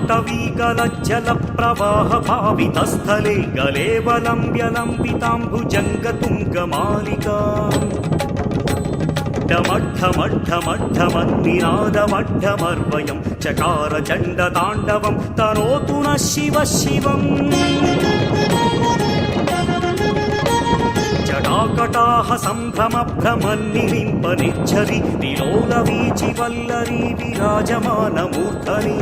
ताटवीगलज्जलप्रवाहपावितस्थले गलेवलम्ब्यलम्बिताम्बुजङ्गतुङ्गमालिका डमड्ढमड्ढमड्ढमन्निनादमड्ढमर्वयं चकार चण्डताण्डवं तनोतु नः शिवः शिवम् जटाकटाह सम्भ्रमभ्रमन्निलिम्ब निर्झरि विलोलवीचिवल्लरी विराजमानमूर्धनि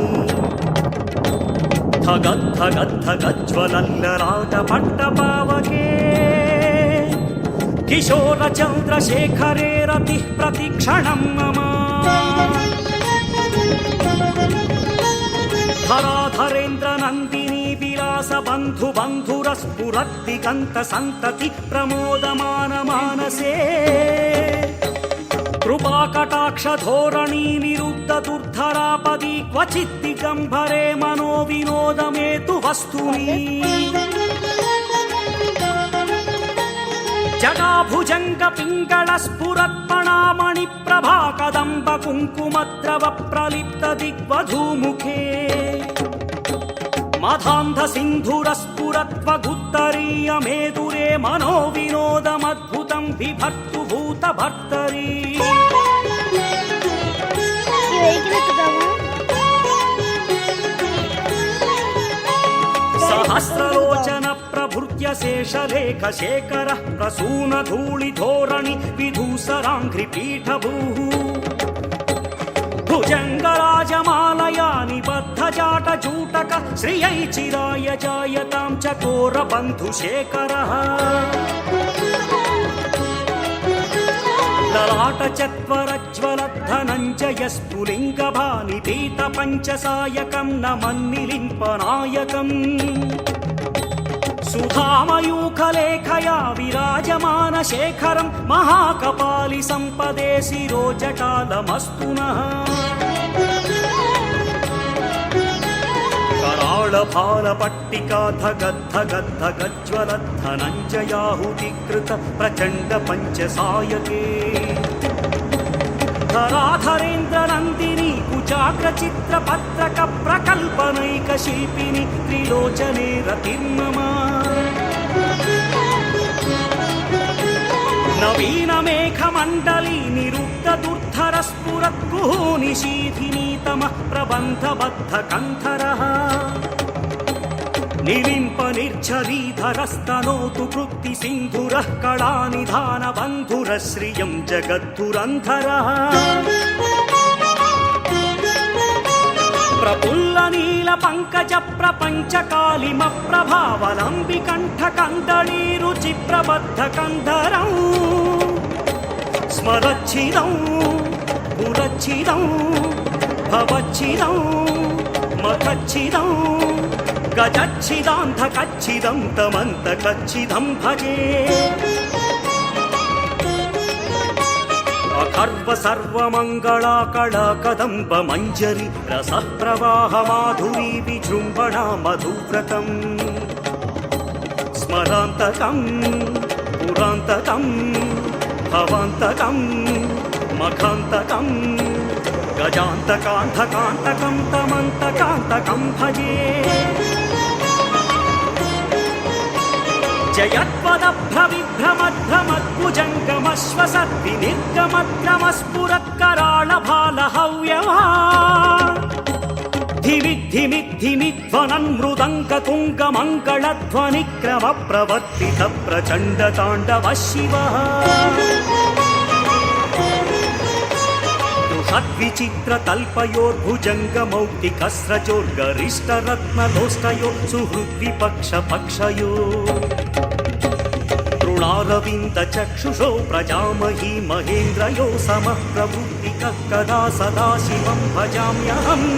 धगद्धगद्धगज्ज्वलल्ललाटपट्टपावके किशोरचन्द्रशेखरे रतिः प्रतिक्षणं मम धराधरेन्द्रनन्दिनी विलासबन्धुबन्धुरस्फुरद्दिगन्तसन्तति प्रमोदमानमानसे कृपाकटाक्षधोरणी निरुद्धदुर्धरापदी क्वचित् दिगम्बरे मनोविनोदमेतु वस्तुनि जटाभुजङ्गपिङ्गळस्फुरत्पणामणिप्रभा कदम्ब कुङ्कुमद्रव प्रलिप्त दिग्वधूमुखे मधान्धसिन्धुरस्फुरत्वगुत्तरीय मेदुरे मनोविनोदमद्भुतं बिभर्तु भूतभर्तरी सहस्रलोचन प्रभृत्य शेषलेखशेखरः प्रसूनधूलिधोरणि विधूसराङ्घ्रिपीठभूः भुजङ्गराजमालया निबद्धजाटजूटक श्रियै चिराय जायतां चकोरबन्धुशेखरः ललाटचत्वरज्वलद्धनञ्जयस्फुलिङ्गभानिपीतपञ्चसायकं नमन्निलिम्पनायकम् सुधामयूखलेखया विराजमानशेखरं महाकपालि सम्पदे शिरोजटालमस्तु नः कराळभालपट्टिका धगद्धगद्धगज्ज्वलद्धनञ्जयाहुतिकृत प्रचण्ड पञ्चसायके धराधरेन्द्रनन्दिनी कुचाग्रचित्रपत्रक प्रकल्पनैकशिल्पिनि त्रिलोचने रतिर्मम नवीनमेघमण्डली निरुद्धदुर्धरस्फुरद्गुहनिशीथिनीतमः प्रबन्धबद्धकन्धरः निलिम्प निर्झरीधरस्तनोतु कृत्तिसिन्धुरः कलानिधानबन्धुरश्रियं जगद्धुरन्धरः प्रफुल्लनीलपङ्कजप्रपञ्चकालिमप्रभावलम्बिकण्ठकन्दलीरुचिप्रबद्धकन्धरं स्मरच्छिदं पुरच्छिदं भवच्छिदं मखच्छिदं गजच्छिदान्धकच्छिदं तमन्तकच्छिदं भजे अखर्व सर्वमङ्गला कला कदम्ब मञ्जरी रसः प्रवाह माधुरी विजृम्भणा मधुव्रतम् स्मरान्तकं पुरान्तकं भवान्तकं मखान्तकं गजान्तकान्धकान्तकं तमन्तकान्तकं भजे जयत्पदभ्रविभ्रमध्रमद्भुजङ्गमश्वसद्विनिर्गमद्रमस्फुरत्कराळभालहव्यवा धिमिद्धिमिद्धिमिध्वनन्मृदङ्गतुङ्गमङ्गलध्वनिक्रमप्रवर्तित प्रचण्डताण्डवः शिवः षड्विचित्रतल्पयोर्भुजङ्गमौक्तिकस्रजोर्गरिष्ठरत्नलोष्टयो सुहृद्विपक्षपक्षयो तृणारविन्दचक्षुषो प्रजामही महेन्द्रयो समः प्रवृत्तिकः कदा सदा शिवं भजाम्यहम्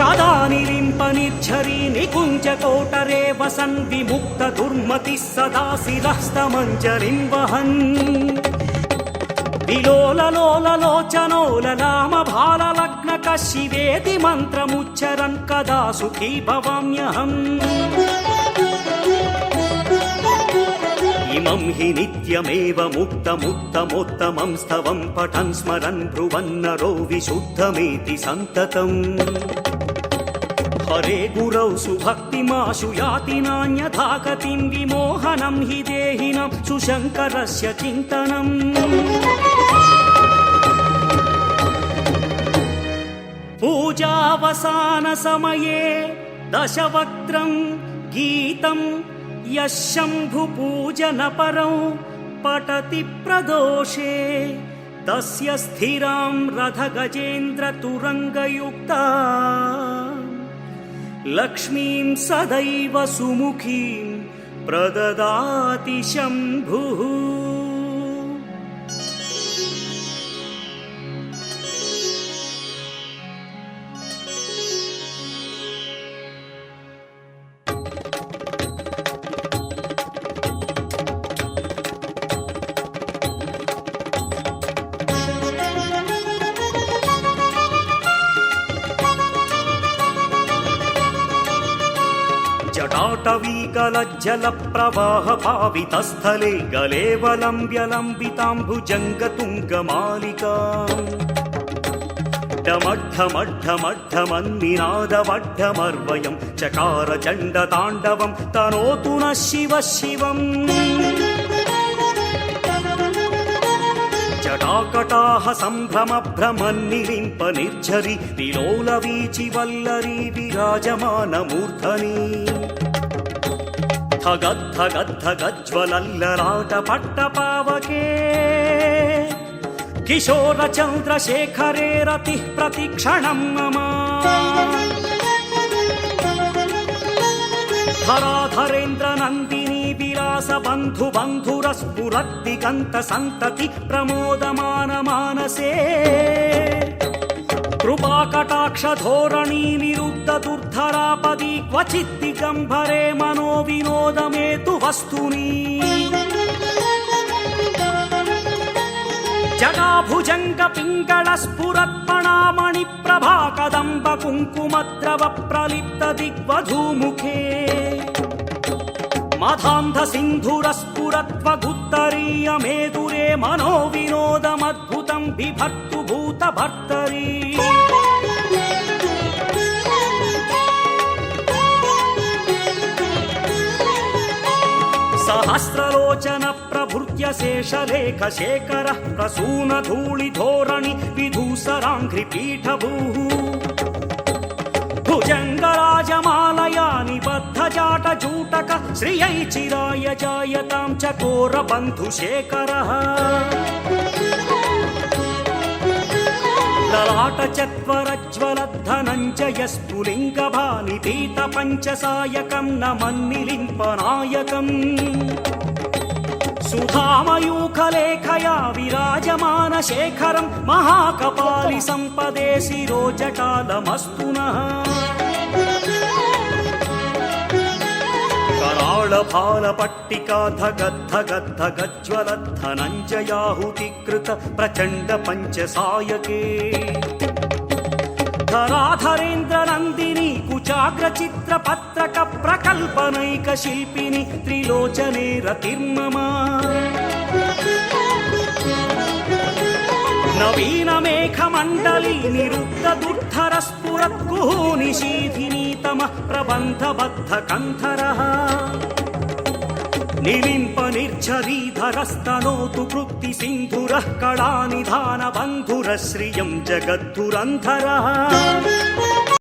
कदा निलिम्पनिर्झरी निकुञ्जकोटरे वसन् विमुक्तदुर्मतिः सदा शिरस्तमञ्जरिं वहन् विलोललोललोचनो ललामभाललग्नक शिवेति मन्त्रमुच्चरन् कदा सुखी भवाम्यहम् इमं हि नित्यमेव मुक्तमुत्तमोत्तमं स्तवं पठन् स्मरन् ब्रुवन्नरो विशुद्धमेति सन्ततम् हरे गुरौ सुभक्तिमाशु याति नान्यथा गतिं विमोहनं हि देहिनं सुशङ्करस्य चिन्तनम् पूजावसानसमये दशवक्त्रं गीतं यः शम्भुपूजनपरं पठति प्रदोषे तस्य स्थिरां रथगजेन्द्रतुरङ्गयुक्ता लक्ष्मीं सदैव सुमुखीं प्रददाति शम्भुः। जटाटवीकलज्जलप्रवाहपावितस्थले गलेवलम्ब्यलम्बिताम्बुजङ्गतुङ्गमालिकाम् डमड्ढमड्ढमड्ढमन्निनादवड्ढमर्वयं चकार चण्डताण्डवं तनोतु नः शिवः शिवम् जटाकटाह सम्भ्रमभ्रमन्निलिम्प निर्झरि विलोलवीचि वल्लरी विराजमानमूर्धनि धगद्धगद्धगज्ज्वलल्ललाटपट्टपावके किशोरचन्द्रशेखरे रतिः प्रतिक्षणं मम धराधरेन्द्रनन्दिनी विलासबन्धुबन्धुरस्फुरद्दिगन्तसन्तति प्रमोदमानमानसे कृपाकटाक्षधोरणी निरुद्धदुर्धरापदी क्वचित् दिगम्बरे मनो विनोदमेतु वस्तुनि जटाभुजङ्गपिङ्गलस्फुरत्पणामणिप्रभाकदम्ब कुङ्कुमद्रव प्रलिप्त दिग्वधूमुखे मधान्धसिन्धुरस्फुरत्वगुत्तरीयमेदुरे मनो विनोदमद्भुतं बिभर्तु भूतभर्तरी सहस्रलोचन प्रभृत्य शेषलेख शेखरः प्रसूनधूलिधोरणि विधूसराङ्घ्रिपीठभूः भुजङ्गराजमालया निबद्धजाटजूटक श्रियै चिराय जायतां चकोरबन्धुशेखरः ललाटचत्वरज्वलद्धनञ्जयस्फुलिङ्गभानिपीतपञ्चसायकं नमन्निलिम्पनायकम् सुधामयूखलेखया विराजमानशेखरं महाकपालि सम्पदे शिरोजटालमस्तु नः कराळभालपट्टिका धगद्धगद्धगज्ज्वलद्धनञ्जयाहुतिकृत प्रचण्ड पञ्चसायके धराधरेन्द्रनन्दिनी कुचाग्रचित्रपत्रक प्रकल्पनैकशिल्पिनि त्रिलोचने रतिर्मम नवीनमेघमण्डली निरुद्धदुर्धरस्फुरत्कुः निशीथिनीतमः प्रबन्धबद्धकन्धरः निलिम्प निर्झरीधरस्तनोतु कृत्तिसिन्धुरः कलानिधानबन्धुरः श्रियं जगद्धुरन्धरः